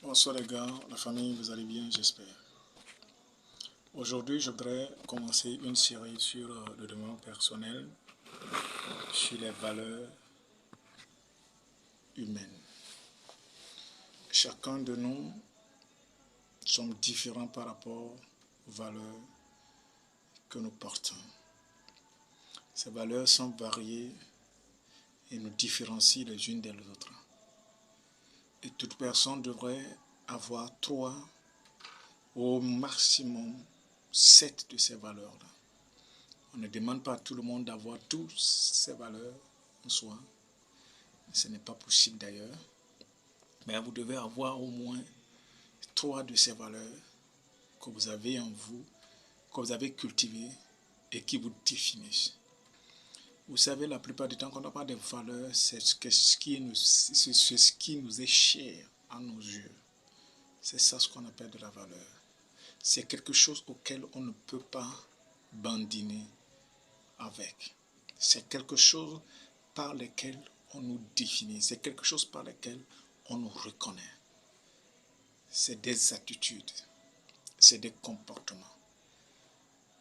Bonsoir les gars, la famille, vous allez bien, j'espère. Aujourd'hui, je voudrais commencer une série sur le développement personnel, sur les valeurs humaines. Chacun de nous sommes différents par rapport aux valeurs que nous portons. Ces valeurs sont variées et nous différencient les unes des autres. Et toute personne devrait avoir 3 au maximum 7 de ces valeurs-là. On ne demande pas à tout le monde d'avoir toutes ces valeurs en soi. Ce n'est pas possible d'ailleurs. Mais vous devez avoir au moins 3 de ces valeurs que vous avez en vous, que vous avez cultivées et qui vous définissent. Vous savez, la plupart du temps, quand on parle de valeurs, c'est ce qui nous est cher à nos yeux. C'est ça ce qu'on appelle de la valeur. C'est quelque chose auquel on ne peut pas bandiner avec. C'est quelque chose par lequel on nous définit. C'est quelque chose par lequel on nous reconnaît. C'est des attitudes. C'est des comportements.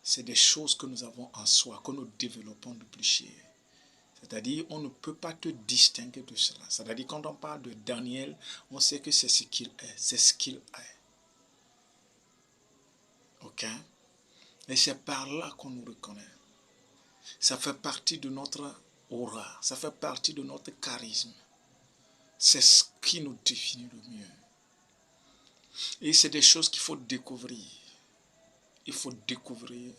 C'est des choses que nous avons en soi, que nous développons depuis cher. C'est-à-dire, on ne peut pas te distinguer de cela. C'est-à-dire, quand on parle de Daniel, on sait que c'est ce qu'il est. C'est ce qu'il est. Ok? Et c'est par là qu'on nous reconnaît. Ça fait partie de notre aura. Ça fait partie de notre charisme. C'est ce qui nous définit le mieux. Et c'est des choses qu'il faut découvrir. Il faut découvrir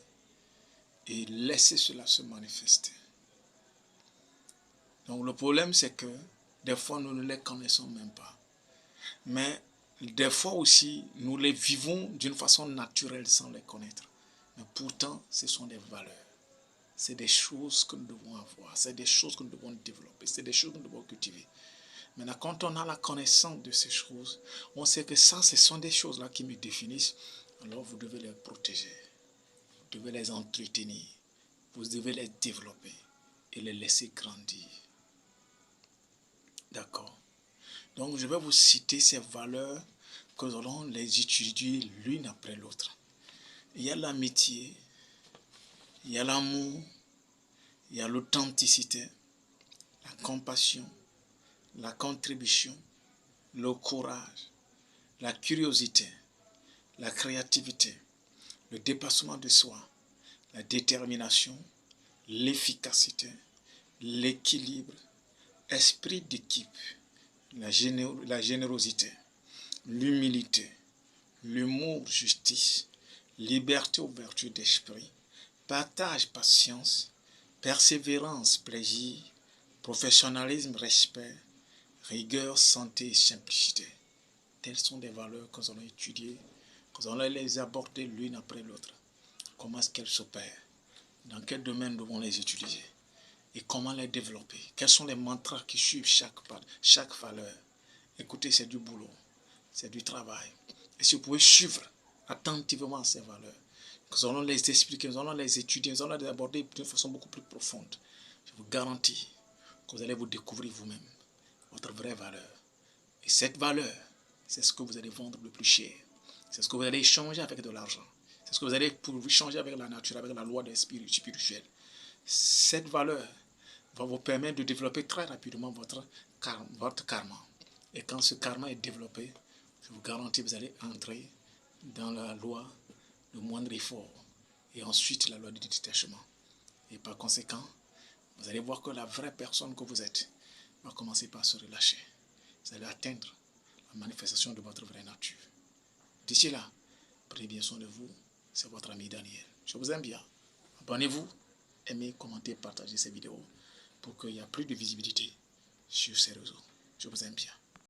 et laisser cela se manifester. Donc le problème, c'est que des fois, nous ne les connaissons même pas. Mais des fois aussi, nous les vivons d'une façon naturelle sans les connaître. Mais pourtant, ce sont des valeurs. C'est des choses que nous devons avoir. C'est des choses que nous devons développer. C'est des choses que nous devons cultiver. Maintenant, quand on a la connaissance de ces choses, on sait que ça, ce sont des choses-là qui me définissent. Alors, vous devez les protéger. Vous devez les entretenir. Vous devez les développer et les laisser grandir. D'accord? Donc, je vais vous citer ces valeurs que nous allons les étudier l'une après l'autre. Il y a l'amitié, il y a l'amour, il y a l'authenticité, la compassion, la contribution, le courage, la curiosité, la créativité, le dépassement de soi, la détermination, l'efficacité, l'équilibre, esprit d'équipe, la générosité, l'humilité, l'humour, justice, liberté ou vertu d'esprit, partage, patience, persévérance, plaisir, professionnalisme, respect, rigueur, santé et simplicité. Telles sont des valeurs que nous allons étudier, que nous allons les aborder l'une après l'autre. Comment est-ce qu'elles s'opèrent? Dans quel domaine devons les utiliser? Et comment les développer? Quels sont les mantras qui suivent chaque valeur? Écoutez, c'est du boulot, c'est du travail. Et si vous pouvez suivre attentivement ces valeurs, nous allons les expliquer, nous allons les étudier, nous allons les aborder d'une façon beaucoup plus profonde. Je vous garantis que vous allez vous découvrir vous-même, votre vraie valeur. Et cette valeur, c'est ce que vous allez vendre le plus cher. C'est ce que vous allez échanger avec de l'argent. C'est ce que vous allez échanger avec la nature, avec la loi des spirituels. Cette valeur va vous permettre de développer très rapidement votre karma. Et quand ce karma est développé, je vous garantis que vous allez entrer dans la loi de moindre effort. Et ensuite la loi du détachement. Et par conséquent, vous allez voir que la vraie personne que vous êtes va commencer par se relâcher. Vous allez atteindre la manifestation de votre vraie nature. D'ici là, prenez bien soin de vous. C'est votre ami Daniel. Je vous aime bien. Abonnez-vous, aimez, commentez, partagez ces vidéos pour qu'il y ait plus de visibilité sur ces réseaux. Je vous aime bien.